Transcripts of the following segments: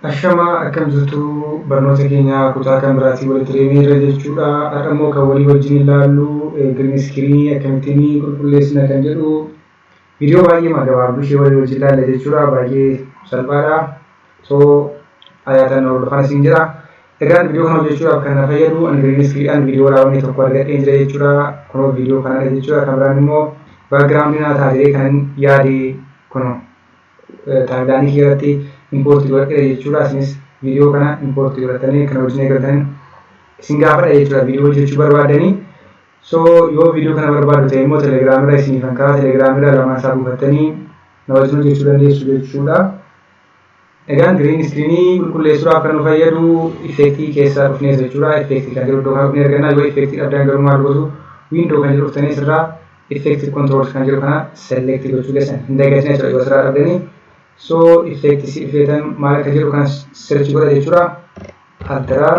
Ashama akkam jirtu barnoota keenya kutaa kan biraatii walitti deebiirra jechuudha. Har'a immoo kan walii wajjin ilaallu green screen akkamittiin qulqulleessina kan jedhu viidiyoo baay'ee gabaabduu ishee walii wajjin ilaalla jechuudha. Baay'ee salphaadha. So ayyaatan hordofan isin jira. Egaan viidiyoo kana hojjechuudhaaf kan na fayyadu ani green screen viidiyoo raawwanne tokko argadhee jira jechuudha. Kunoo viidiyoo kana jechuudha. Kan biraan immoo background naa taatee kan yaade kunoo taagdaanii keessatti import godhadhe jechuudha. Isinis viidiyoo kana import godhatanii kan hojii eegaltan isin gaafadha jechuudha. Viidiyoo hojjechuu barbaadanii so yoo viidiyoo kana barbaadu ta'e immoo telegraam irra isin kan karaa telegraam irra lamaan isaa buufattanii na wajjin hojjechuu dandeessu jechuudha. Egaan green screen qulqulleessuudhaaf kan nu fayyadu effektii keessaa dhufnee jechuudha. Effektii kan jedhu iddoo kana dhufnee arganna. Yoo effektii dhabdan garuu maal gootu window kan jedhu dhuftanii asirraa effective controls kan jedhu kana select gochuu keessan hin dagatinaa jechuudha. Yoo asirraa dhabdanii so effect si feetan maal akka jedhu kan search godha jechuudha. Altera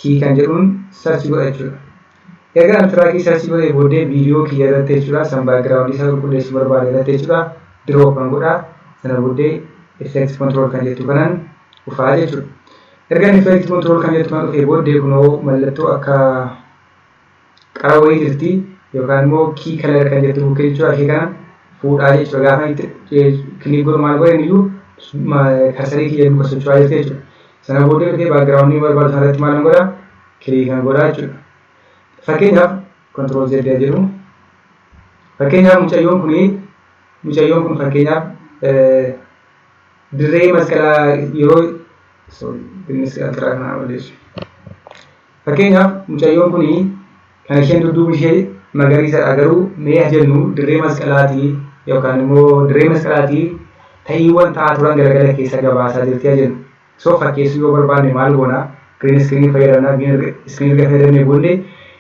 key kan jedhuun search godha jechuudha. Erga altera key search godhee booddee viidiyoo kiyya irratti jechuudha. San background isaa qulqulleessuu barbaade irratti jechuudha. Drop kan godha. Sana booddee effect control kan jettu kanaan dhufaa jechuudha. Erga effect control kan jettu kan dhufee booddee kunoo mallattoo akka qara wayii jirti yookaan immoo key color kan jettu bukkee jechuudha. Kee kana fuudhaa jechuudha. Gaafa itti click godhu maal godhan iyyuu karsarii kiyya duuba socho'aa jirti jechuudha. Sana booddee dhufee background barbaadu sanarratti maal godha click kan godhaa jechuudha. Fakkeenyaaf control Z jedhu. Fakkeenyaaf mucayyoon kun fakkeenyaaf dirree masqalaa yeroo fakkeenyaaf mucayyoon kun kan isheen dudduuba ishee magariisadha. Garuu mee jennu dirree masqalaatii yookaan immoo dirree masqalaatii ta'iiwwan ta'aa turan galagala keessa gabaasaa jirti jennu. So fakkeessuu yoo barbaanne maal goona green screen fayyadamna. Green screen erga fayyadamnee booddee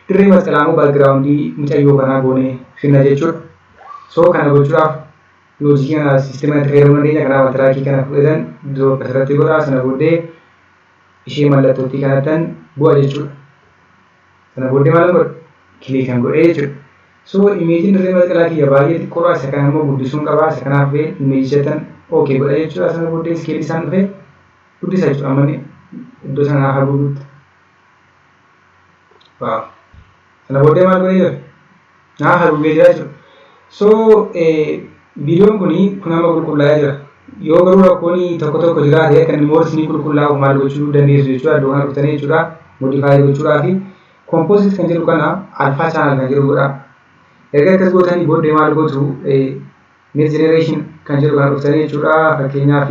dirree masqalaa immoo backgroundii mucayyoo kanaa goonee finna jechuudha. So kana gochuudhaaf loojikii kana siistemii itti fayyadamuu dandeenya. Kanaaf alteraakii kana fudhatan drop asirratti godhaa. Sana booddee ishee mallattootti kanattan bu'a jechuudha. Sana booddee maal godha click kan godhee jechuudha. So imeejiin dirree masqalaa kiyya baay'ee xiqqoodha. Isa kana immoo guddisuun qabaa. Isa kanaaf imeejichattan okay godha jechuudha. Sana booddee iskeelii isaan dhufee guddisa jechuudha. Amma iddoo sanaa haguugutti. Waaw. Sana booddee maal godhee jira? Naa haguugee jira jechuudha. So viidiyoon kun amma qulqullaa'ee jira. Yoo garuu rakkoon tokko jiraate kan immoo isin qulqullaa'uuf maal gochuu dandeessu jechuudha. Iddoo kana dhuftanii jechuudha. Modify gochuudhaa fi composite kan jedhu kana alpha channel kan jedhu godha. Erga akkas gootanii booddee maal gootu next generation kan jedhu kana dhuftanii jechuudha. Fakkeenyaaf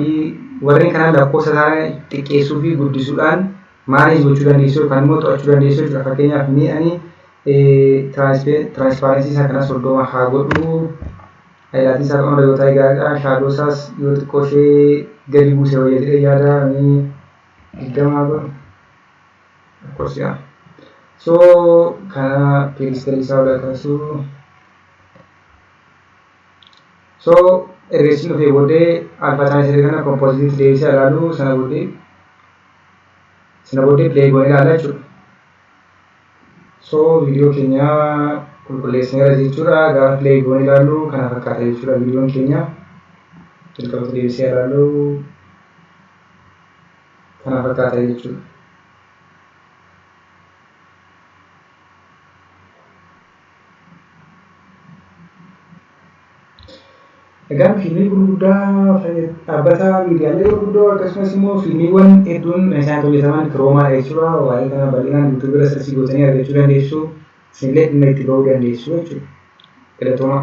warreen kana lakkoofsa isaanii xiqqeessuu fi guddisuudhaan manage gochuu dandeessu yookaan immoo to'achuu dandeessu jechuudha. Fakkeenyaaf mi'anii transparency isaa kana 30 haa godhu. Hayyatii isaa qaama yoo ta'e gaariidha. Shaadoo isaas yoo xiqqoo ishee gadi buusee wayyaadhee yaada ni digdamaa godhu. Akkasumas so kana piristel isaa wal akkasuu so ergeessin dhufee booddee alpha channel kana composite deebisee ilaalu. Sana booddee play goone ilaala jechuudha. So viidiyoo keenya qulqulleessineera jechuudha. Gaafa play goone ilaalu kana fakkaata jechuudha. Viidiyoon keenya jalqabatti deebisee ilaalu kana fakkaata jechuudha. Egaan fiilmii gurguddaa dhaabbata miidiyaalee gurguddoo akkasumas immoo fiilmiiwwan hedduun isaan hojjetaman kiroomaadha jechuudha. Waa'ee kana bal'inaan yuutuubii irra sarchii gootanii argachuu dandeessu. Isinillee dhimma itti ba'uu dandeessu jechuudha. Galatooma.